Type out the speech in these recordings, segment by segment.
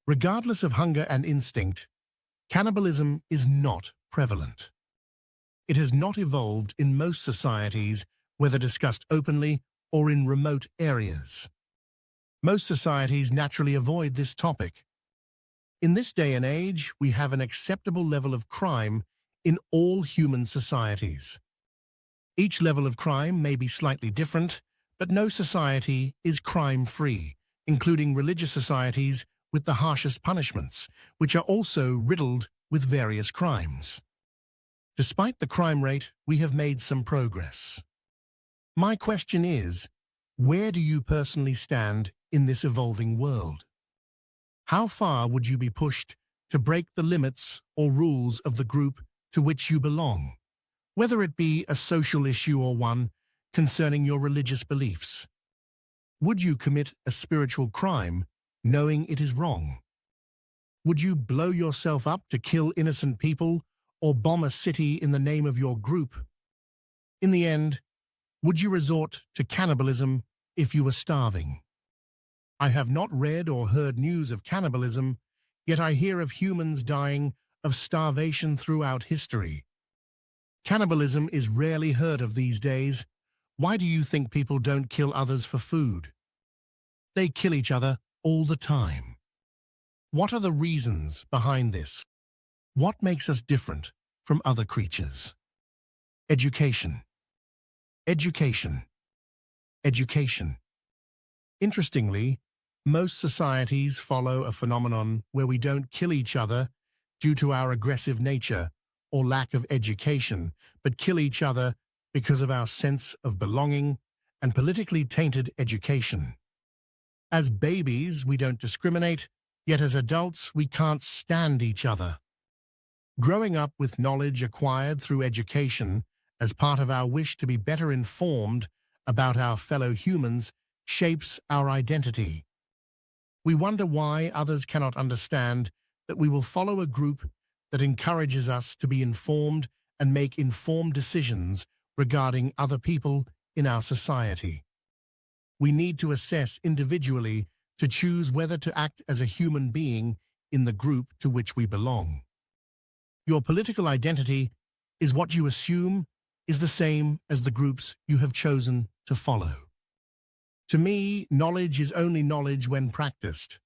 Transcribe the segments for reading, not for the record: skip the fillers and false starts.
Regardless of hunger and instinct, cannibalism is not prevalent. It has not evolved in most societies, whether discussed openly or in remote areas. Most societies naturally avoid this topic. In this day and age, we have an acceptable level of crime in all human societies. Each level of crime may be slightly different, but no society is crime-free, including religious societies with the harshest punishments, which are also riddled with various crimes. Despite the crime rate, we have made some progress. My question is, where do you personally stand in this evolving world? How far would you be pushed to break the limits or rules of the group to which you belong, whether it be a social issue or one concerning your religious beliefs? Would you commit a spiritual crime knowing it is wrong? Would you blow yourself up to kill innocent people or bomb a city in the name of your group? In the end, would you resort to cannibalism if you were starving? I have not read or heard news of cannibalism, yet I hear of humans dying of starvation throughout history. Cannibalism is rarely heard of these days. Why do you think people don't kill others for food? They kill each other all the time. What are the reasons behind this? What makes us different from other creatures? Education. Education. Education. Interestingly, most societies follow a phenomenon where we don't kill each other due to our aggressive nature or lack of education, but kill each other because of our sense of belonging and politically tainted education. As babies, we don't discriminate, yet as adults, we can't stand each other. Growing up with knowledge acquired through education as part of our wish to be better informed about our fellow humans shapes our identity. We wonder why others cannot understand that we will follow a group that encourages us to be informed and make informed decisions regarding other people in our society. We need to assess individually to choose whether to act as a human being in the group to which we belong. Your political identity is what you assume is the same as the groups you have chosen to follow. To me, knowledge is only knowledge when practiced.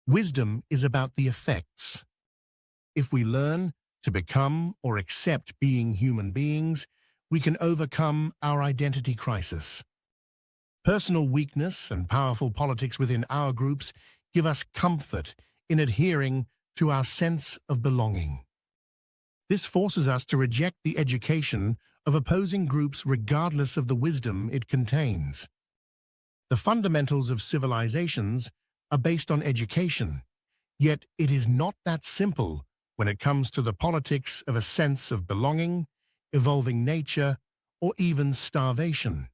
Wisdom is about the effects. If we learn to become or accept being human beings, we can overcome our identity crisis. Personal weakness and powerful politics within our groups give us comfort in adhering to our sense of belonging. This forces us to reject the education of opposing groups regardless of the wisdom it contains. The fundamentals of civilizations are based on education, yet it is not that simple when it comes to the politics of a sense of belonging, evolving nature, or even starvation.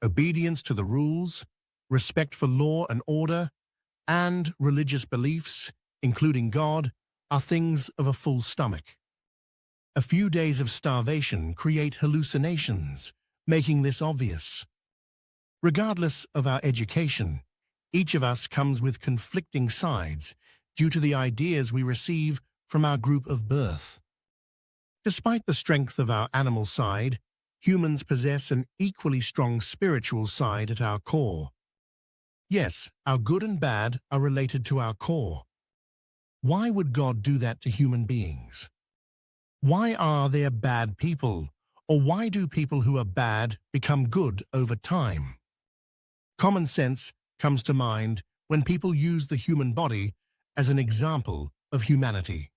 Obedience to the rules, respect for law and order, and religious beliefs, including God, are things of a full stomach. A few days of starvation create hallucinations, making this obvious. Regardless of our education, each of us comes with conflicting sides due to the ideas we receive from our group of birth. Despite the strength of our animal side, humans possess an equally strong spiritual side at our core. Yes, our good and bad are related to our core. Why would God do that to human beings? Why are there bad people, or why do people who are bad become good over time? Common sense comes to mind when people use the human body as an example of humanity.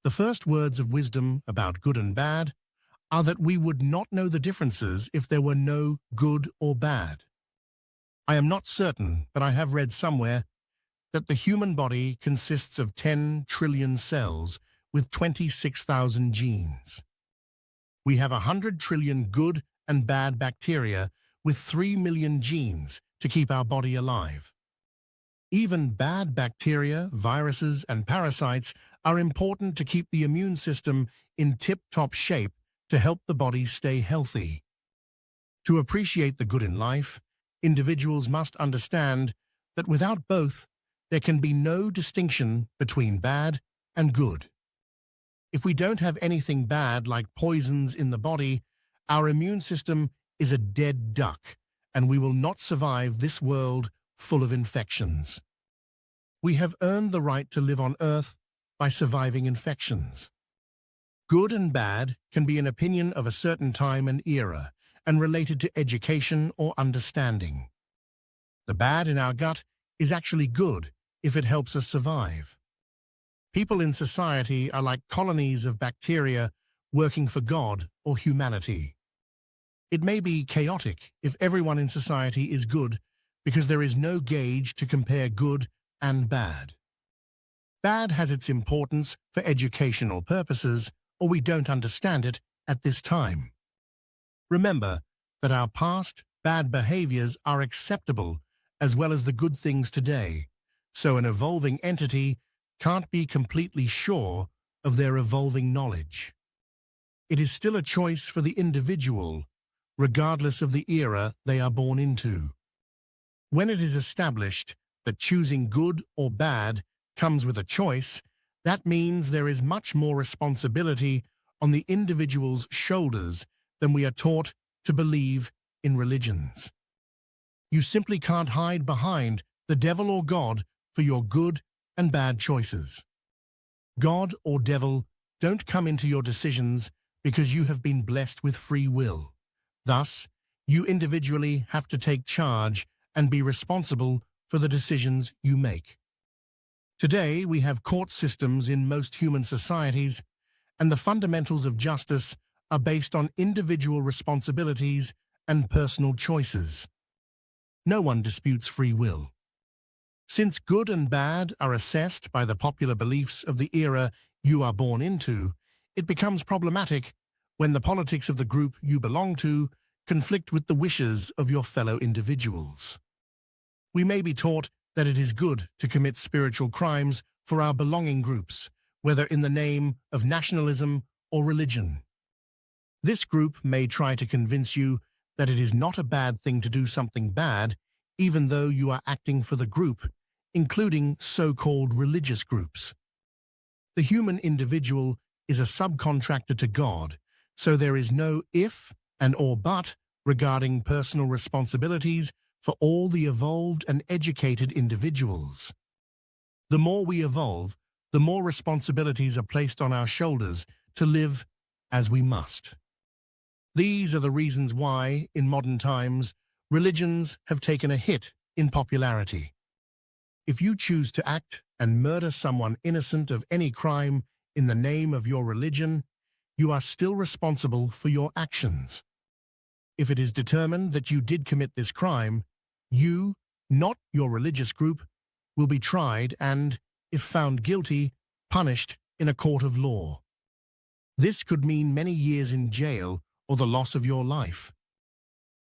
The first words of wisdom about good and bad are that we would not know the differences if there were no good or bad. I am not certain, but I have read somewhere that the human body consists of 10 trillion cells with 26,000 genes. We have 100 trillion good and bad bacteria with 3 million genes to keep our body alive. Even bad bacteria, viruses, and parasites are important to keep the immune system in tip-top shape to help the body stay healthy. To appreciate the good in life, individuals must understand that without both, there can be no distinction between bad and good. If we don't have anything bad like poisons in the body, our immune system is a dead duck, and we will not survive this world full of infections. We have earned the right to live on Earth by surviving infections. Good and bad can be an opinion of a certain time and era, and related to education or understanding. The bad in our gut is actually good if it helps us survive. People in society are like colonies of bacteria working for God or humanity. It may be chaotic if everyone in society is good because there is no gauge to compare good and bad. Bad has its importance for educational purposes, or we don't understand it at this time. Remember that our past bad behaviors are acceptable as well as the good things today, so an evolving entity can't be completely sure of their evolving knowledge. It is still a choice for the individual, regardless of the era they are born into. When it is established that choosing good or bad comes with a choice, that means there is much more responsibility on the individual's shoulders than we are taught to believe in religions. You simply can't hide behind the devil or God for your good and bad choices. God or devil don't come into your decisions because you have been blessed with free will. Thus, you individually have to take charge and be responsible for the decisions you make. Today, we have court systems in most human societies, and the fundamentals of justice are based on individual responsibilities and personal choices. No one disputes free will. Since good and bad are assessed by the popular beliefs of the era you are born into, it becomes problematic when the politics of the group you belong to conflict with the wishes of your fellow individuals. We may be taught that it is good to commit spiritual crimes for our belonging groups, whether in the name of nationalism or religion. This group may try to convince you that it is not a bad thing to do something bad, even though you are acting for the group, including so-called religious groups. The human individual is a subcontractor to God, so there is no if and or but regarding personal responsibilities for all the evolved and educated individuals. The more we evolve, the more responsibilities are placed on our shoulders to live as we must. These are the reasons why, in modern times, religions have taken a hit in popularity. If you choose to act and murder someone innocent of any crime in the name of your religion, you are still responsible for your actions. If it is determined that you did commit this crime, you, not your religious group, will be tried and, if found guilty, punished in a court of law. This could mean many years in jail or the loss of your life.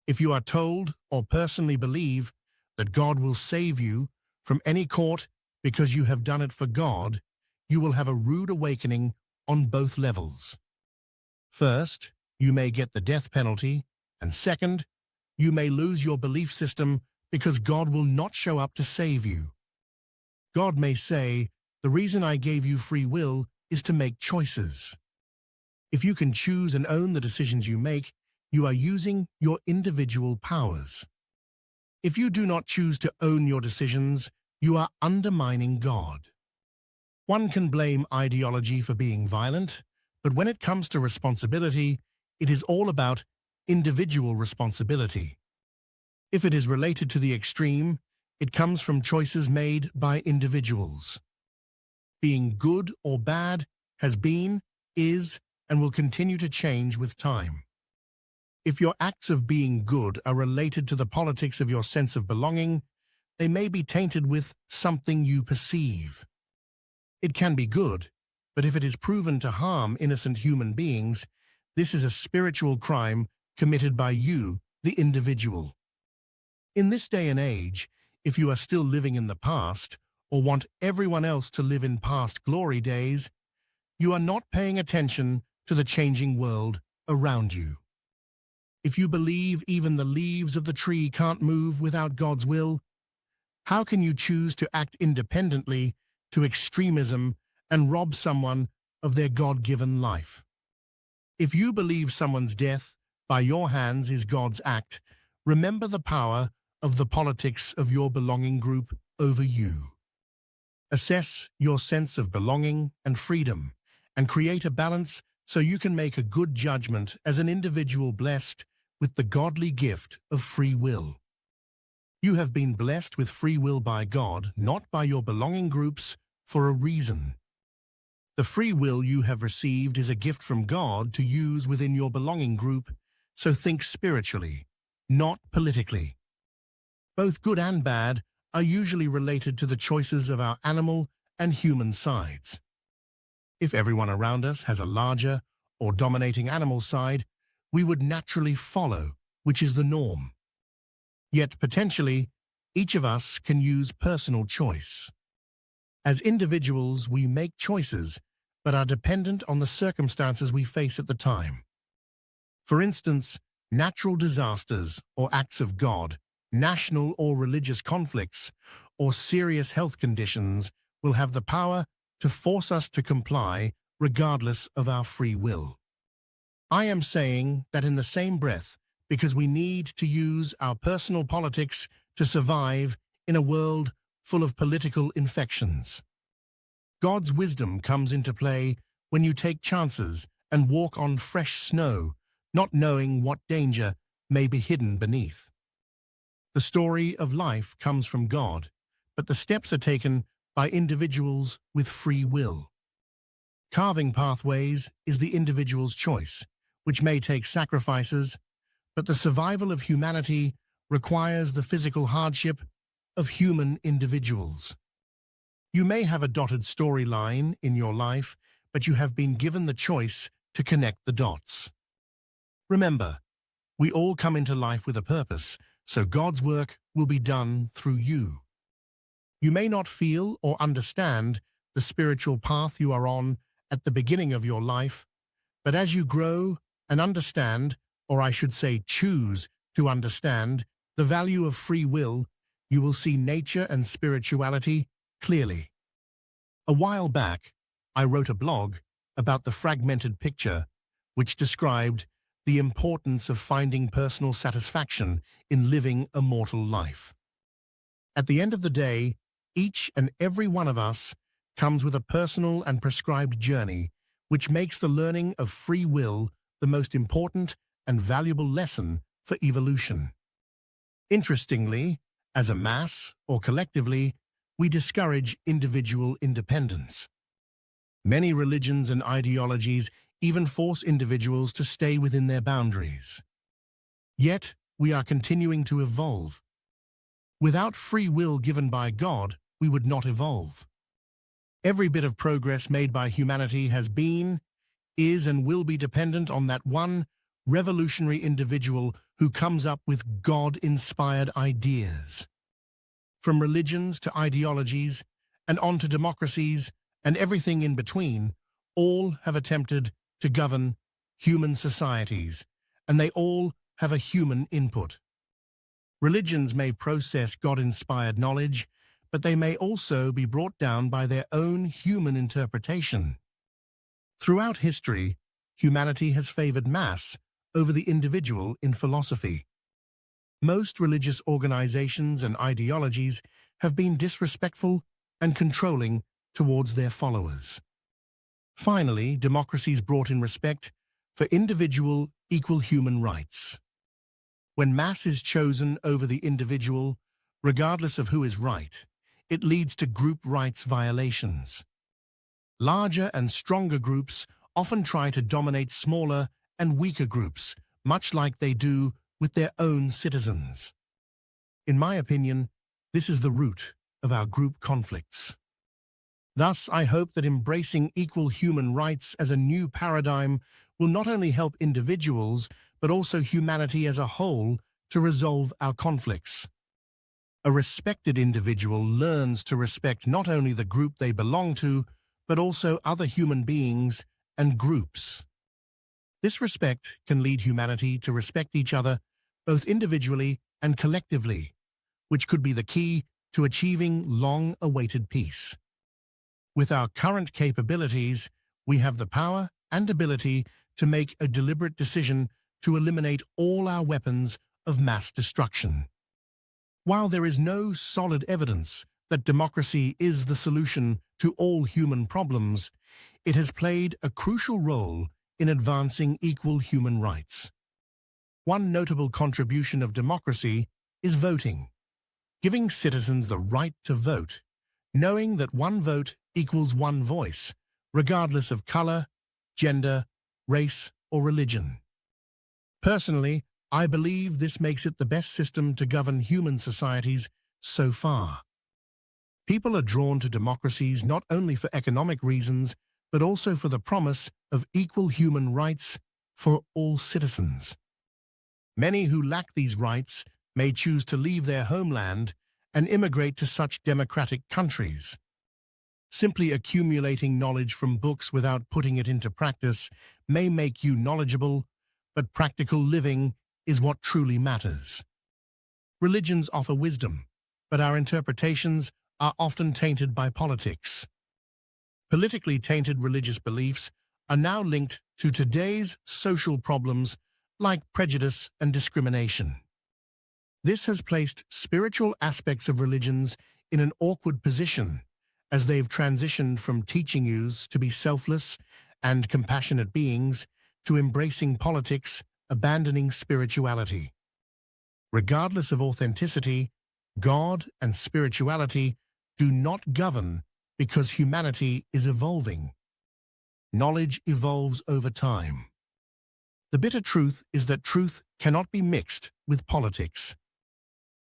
If you are told or personally believe that God will save you from any court because you have done it for God, you will have a rude awakening on both levels. First, you may get the death penalty, and second, you may lose your belief system because God will not show up to save you. God may say, "The reason I gave you free will is to make choices." If you can choose and own the decisions you make, you are using your individual powers. If you do not choose to own your decisions, you are undermining God. One can blame ideology for being violent, but when it comes to responsibility, it is all about individual responsibility. If it is related to the extreme, it comes from choices made by individuals. Being good or bad has been, is, and will continue to change with time. If your acts of being good are related to the politics of your sense of belonging, they may be tainted with something you perceive. It can be good, but if it is proven to harm innocent human beings, this is a spiritual crime committed by you, the individual. In this day and age, if you are still living in the past or want everyone else to live in past glory days, you are not paying attention to the changing world around you. If you believe even the leaves of the tree can't move without God's will, How can you choose to act independently to extremism and rob someone of their God-given life? If you believe someone's death by your hands is God's act, remember the power of the politics of your belonging group over you. Assess your sense of belonging and freedom, and create a balance so you can make a good judgment as an individual blessed with the godly gift of free will. You have been blessed with free will by God, not by your belonging groups, for a reason. The free will you have received is a gift from God to use within your belonging group, so think spiritually, not politically. Both good and bad are usually related to the choices of our animal and human sides. If everyone around us has a larger or dominating animal side, we would naturally follow, which is the norm. Yet potentially, each of us can use personal choice. As individuals, we make choices, but are dependent on the circumstances we face at the time. For instance, natural disasters or acts of God, national or religious conflicts, or serious health conditions will have the power to force us to comply regardless of our free will. I am saying that in the same breath, because we need to use our personal politics to survive in a world full of political infections. God's wisdom comes into play when you take chances and walk on fresh snow, not knowing what danger may be hidden beneath. The story of life comes from God, but the steps are taken by individuals with free will. Carving pathways is the individual's choice, which may take sacrifices, but the survival of humanity requires the physical hardship of human individuals. You may have a dotted storyline in your life, but you have been given the choice to connect the dots. Remember, we all come into life with a purpose, so God's work will be done through you. You may not feel or understand the spiritual path you are on at the beginning of your life, but as you grow and understand, or I should say choose to understand, the value of free will, you will see nature and spirituality clearly. A while back, I wrote a blog about the fragmented picture, which described the importance of finding personal satisfaction in living a mortal life. At the end of the day, each and every one of us comes with a personal and prescribed journey, which makes the learning of free will the most important and valuable lesson for evolution. Interestingly, as a mass or collectively, we discourage individual independence. Many religions and ideologies even force individuals to stay within their boundaries. Yet, we are continuing to evolve. Without free will given by God, we would not evolve. Every bit of progress made by humanity has been, is, and will be dependent on that one revolutionary individual who comes up with God-inspired ideas. From religions to ideologies, and on to democracies, and everything in between, all have attempted to govern human societies, and they all have a human input. Religions may process God-inspired knowledge, but they may also be brought down by their own human interpretation. Throughout history, humanity has favored mass over the individual in philosophy. Most religious organizations and ideologies have been disrespectful and controlling towards their followers. Finally, democracies brought in respect for individual equal human rights. When mass is chosen over the individual, regardless of who is right, it leads to group rights violations. Larger and stronger groups often try to dominate smaller and weaker groups, much like they do with their own citizens. In my opinion, this is the root of our group conflicts. Thus, I hope that embracing equal human rights as a new paradigm will not only help individuals, but also humanity as a whole to resolve our conflicts. A respected individual learns to respect not only the group they belong to, but also other human beings and groups. This respect can lead humanity to respect each other, both individually and collectively, which could be the key to achieving long-awaited peace. With our current capabilities, we have the power and ability to make a deliberate decision to eliminate all our weapons of mass destruction. While there is no solid evidence that democracy is the solution to all human problems, it has played a crucial role in advancing equal human rights. One notable contribution of democracy is voting, giving citizens the right to vote, knowing that one vote equals one voice, regardless of color, gender, race, or religion. Personally, I believe this makes it the best system to govern human societies so far. People are drawn to democracies not only for economic reasons, but also for the promise of equal human rights for all citizens. Many who lack these rights may choose to leave their homeland and immigrate to such democratic countries. Simply accumulating knowledge from books without putting it into practice may make you knowledgeable, but practical living is what truly matters. Religions offer wisdom, but our interpretations are often tainted by politics. Politically tainted religious beliefs are now linked to today's social problems like prejudice and discrimination. This has placed spiritual aspects of religions in an awkward position as they've transitioned from teaching you to be selfless and compassionate beings to embracing politics, abandoning spirituality. Regardless of authenticity, God and spirituality do not govern because humanity is evolving. Knowledge evolves over time. The bitter truth is that truth cannot be mixed with politics.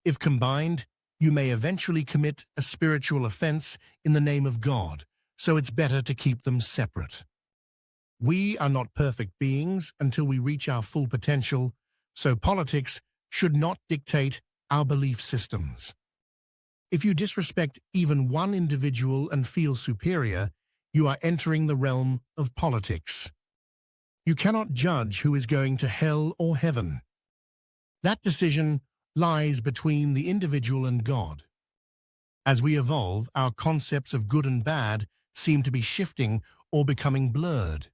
If combined, you may eventually commit a spiritual offense in the name of God, so it's better to keep them separate. We are not perfect beings until we reach our full potential, so politics should not dictate our belief systems. If you disrespect even one individual and feel superior, you are entering the realm of politics. You cannot judge who is going to hell or heaven. That decision lies between the individual and God. As we evolve, our concepts of good and bad seem to be shifting or becoming blurred.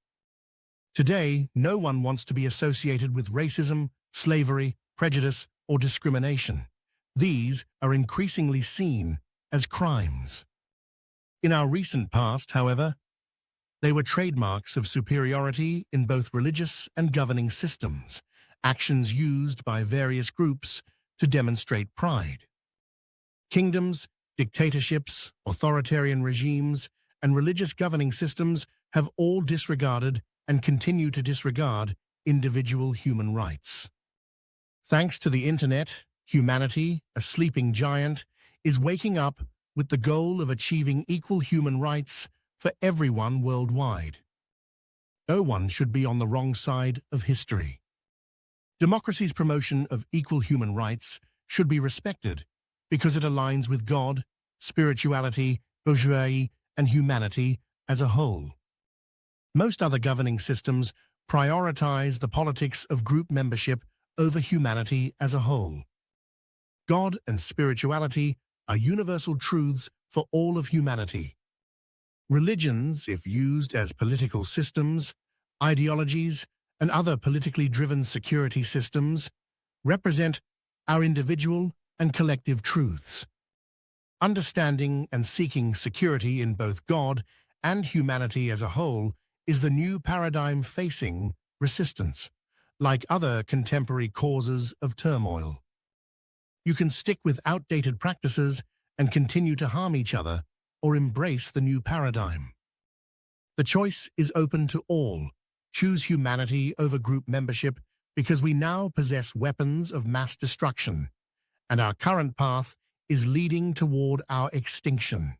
Today, no one wants to be associated with racism, slavery, prejudice, or discrimination. These are increasingly seen as crimes. In our recent past, however, they were trademarks of superiority in both religious and governing systems, actions used by various groups to demonstrate pride. Kingdoms, dictatorships, authoritarian regimes, and religious governing systems have all disregarded and continue to disregard individual human rights. Thanks to the internet, humanity, a sleeping giant, is waking up with the goal of achieving equal human rights for everyone worldwide. No one should be on the wrong side of history. Democracy's promotion of equal human rights should be respected because it aligns with God, spirituality, bourgeoisie, and humanity as a whole. Most other governing systems prioritize the politics of group membership over humanity as a whole. God and spirituality are universal truths for all of humanity. Religions, if used as political systems, ideologies, and other politically driven security systems, represent our individual and collective truths. Understanding and seeking security in both God and humanity as a whole is the new paradigm facing resistance, like other contemporary causes of turmoil. You can stick with outdated practices and continue to harm each other, or embrace the new paradigm. The choice is open to all. Choose humanity over group membership because we now possess weapons of mass destruction, and our current path is leading toward our extinction.